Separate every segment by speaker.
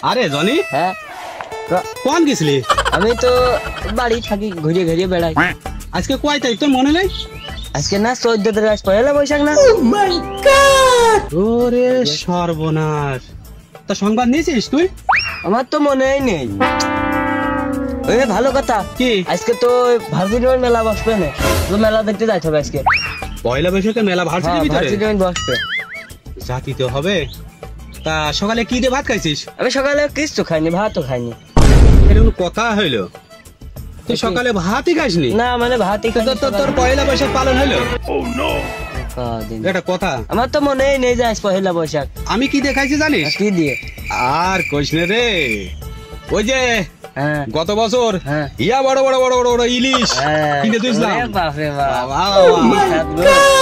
Speaker 1: আরে জনি,
Speaker 2: হ্যাঁ
Speaker 1: কোন গেছিলি?
Speaker 2: আমি তো বাড়ি থাকি, ঘুরিয়ে ঘুরিয়ে বেড়াই।
Speaker 1: আজকে কয় তারিখ তোর মনে নেই?
Speaker 2: আজকে না 14 তারিখ, আজ পয়লা বৈশাখ না?
Speaker 1: ওরে সর্বনাশ, তা সংবাদ নিয়েছিস তুই?
Speaker 2: আমার তো মনেই নেই। ওই ভালো কথা
Speaker 1: কি?
Speaker 2: আজকে তো ভার্সিটির মেলা বসবে না, তো মেলা দেখতে যাইতে হবে আজকে।
Speaker 1: পয়লা বৈশাখে মেলা ভার্সিটির ভিতরে
Speaker 2: ভার্সিটির বসবে,
Speaker 1: জাতিতে হবে। তা সকালে কি দিয়ে ভাত খাইছিস?
Speaker 2: আমি সকালে কিছু খাইনি, ভাতও খাইনি।
Speaker 1: এটা কোনো কথা হইলো? তুই সকালে ভাতই খাইসনি?
Speaker 2: না মানে ভাতই খাইনি।
Speaker 1: তোর পয়লা বৈশাখ পালন হইলো? এটা কথা?
Speaker 2: আমার তো মনেই নেই যে আজ পয়লা বৈশাখ।
Speaker 1: আমি কি দেখাইছি জানিস?
Speaker 2: কি দিয়ে?
Speaker 1: আর কইস না রে, ওই যে
Speaker 2: হ্যাঁ
Speaker 1: গত বছর
Speaker 2: হ্যাঁ
Speaker 1: ইয়া বড় বড় বড় বড় বড় ইলিশ কিনে দিয়েছিলাম।
Speaker 2: বাপরে বাপ,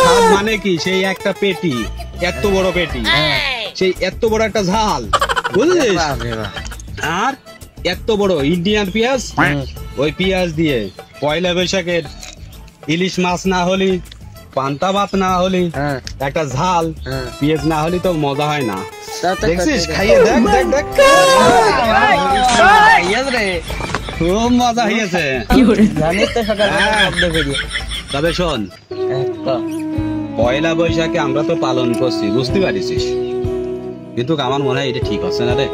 Speaker 1: স্বাদ মানে কি, সেই একটা পেটি, এত বড় পেটি, সেই এত বড় একটা ঝাল, বুঝলিস? আর এত বড় ইন্ডিয়ান পেঁয়াজ, ওই পেঁয়াজ দিয়ে পয়লা বৈশাখের ইলিশ মাছ না হলি, পান্তা ভাত না হলি, একটা ঝাল পেঁয়াজ না হলি তো মজা হয় না। দেখছিস, খাইয়ে দেখ দেখ দেখ, খুব মজা হয়েছে। তবে শোন, পয়লা বৈশাখে আমরা তো পালন করছি, বুঝতে পারিস, কিন্তু আমার মনে হয় এটা ঠিক হচ্ছে না রে।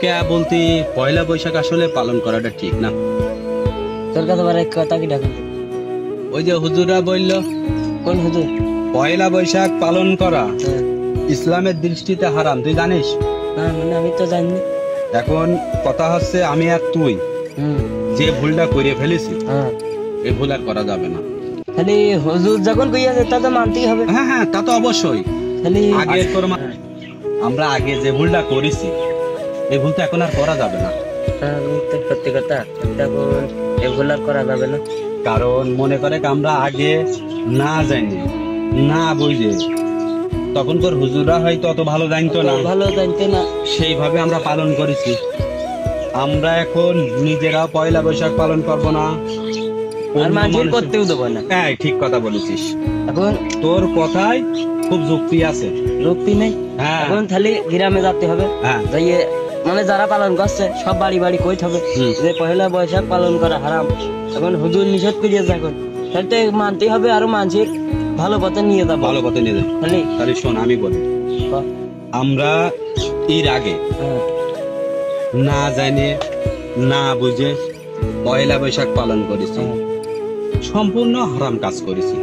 Speaker 1: কে বলতি পয়লা বৈশাখ আসলে পালন করাটা ঠিক না।
Speaker 2: তোর কাছে কথা কি ডাক?
Speaker 1: ওই যে হুজুররা বলল,
Speaker 2: কোন হুজুর?
Speaker 1: পয়লা বৈশাখ পালন করা ইসলামের দৃষ্টিতে হারাম, তুই জানিস?
Speaker 2: না মানে আমি তো জানি।
Speaker 1: এখন কথা হচ্ছে, আমি আর তুই যে ভুলটা করে ফেলেছি, এই ভুল আর করা যাবে না।
Speaker 2: খালি হুজুর যখন কইয়াছে তা তো মানতেই হবে।
Speaker 1: হ্যাঁ হ্যাঁ, তা তো অবশ্যই। খালি আগে তোর আমরা আগে যে ভুলটা করেছি, এই ভুলটা এখন আর করা যাবে না।
Speaker 2: সত্যি কথা, এই ভুল আর করা যাবে না।
Speaker 1: কারণ মনে করে আমরা আগে না জানি, না বুঝে, তখন তোর হুজুররা হয়তো অত ভালো জানতো না, সেইভাবে আমরা পালন করেছি। আমরা এখন নিজেরা পয়লা বৈশাখ পালন করবো না,
Speaker 2: আর মানুষের করতেও দেবো না।
Speaker 1: হ্যাঁ, ঠিক কথা বলেছিস।
Speaker 2: এখন
Speaker 1: তোর কথায় খুব যুক্তি আছে।
Speaker 2: যুক্তি নেই? হ্যাঁ, এখন খালি গ্রামে যেতে হবে, যাইয়ে মানে যারা পালন করছে সব বাড়ি বাড়ি কইতে হবে যে পয়লা বৈশাখ পালন করা হারাম। এখন হুজুর নিষেধ করিয়েছে, এখন তাহলে মানতেই হবে, আরো মানুষের ভালো পথে নিয়ে যাবো।
Speaker 1: ভালো পথে নিয়ে যাবো। তাহলে শোন, আমি বলি, আমরা এর আগে না জানে না বুঝে পয়লা বৈশাখ পালন করেছি, সম্পূর্ণ হারাম কাজ করেছি।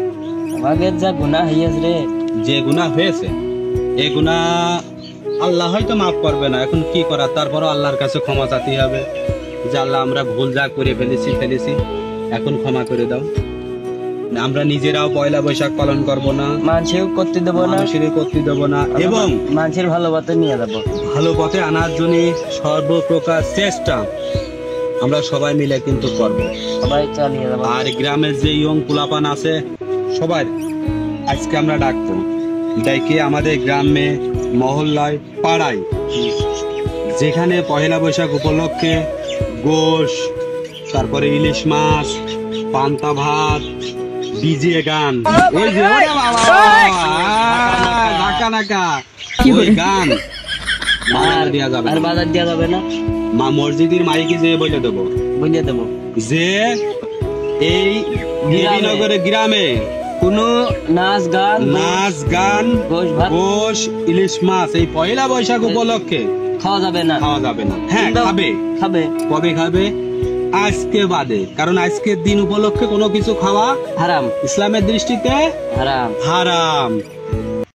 Speaker 2: আমাদের যা গুনাহ হয়েছে রে,
Speaker 1: যে গুনাহ হয়েছে, এই গুনাহ আল্লাহ হয়তো মাফ করবে না, এখন কি করার, তারপরও আল্লাহর কাছে ক্ষমা চাইতে হবে যে আল্লাহ, আমরা ভুল যা করে ফেলেছি এখন ক্ষমা করে দাও। আমরা নিজেরাও পয়লা বৈশাখ পালন করব না,
Speaker 2: মানুষেও করতে দেবো না,
Speaker 1: এবং
Speaker 2: মানুষের ভালো পথে নিয়ে যাবো।
Speaker 1: ভালো পথে আনার জন্য সর্বপ্রকার চেষ্টা আমরা সবাই মিলে কিন্তু করবো,
Speaker 2: সবাই চালিয়ে যাবো।
Speaker 1: আর গ্রামের যে ইয়ং পোলাপান আছে সবাই আজকে আমরা ডাকবো, ডাইকে আমাদের গ্রামে, মহল্লায়, পাড়ায়, যেখানে পয়লা বৈশাখ উপলক্ষে গোশ, তারপরে ইলিশ মাছ, পান্তা ভাত, ডিজে গান, ওই যে ওই গান দেওয়া যাবে,
Speaker 2: আর বাজার দেওয়া যাবে না।
Speaker 1: মসজিদের মাইকে যে বলে দেবো যে এই নগরের গ্রামে
Speaker 2: কোনো নাচ গান,
Speaker 1: গোশ, ইলিশ মাছ এই পয়লা বৈশাখ উপলক্ষে
Speaker 2: খাওয়া যাবে না।
Speaker 1: হ্যাঁ, খাবে। কবে খাবে? আজকে বাদে, কারণ আজকের দিন উপলক্ষে কোনো কিছু খাওয়া হারাম, ইসলামের দৃষ্টিতে হারাম।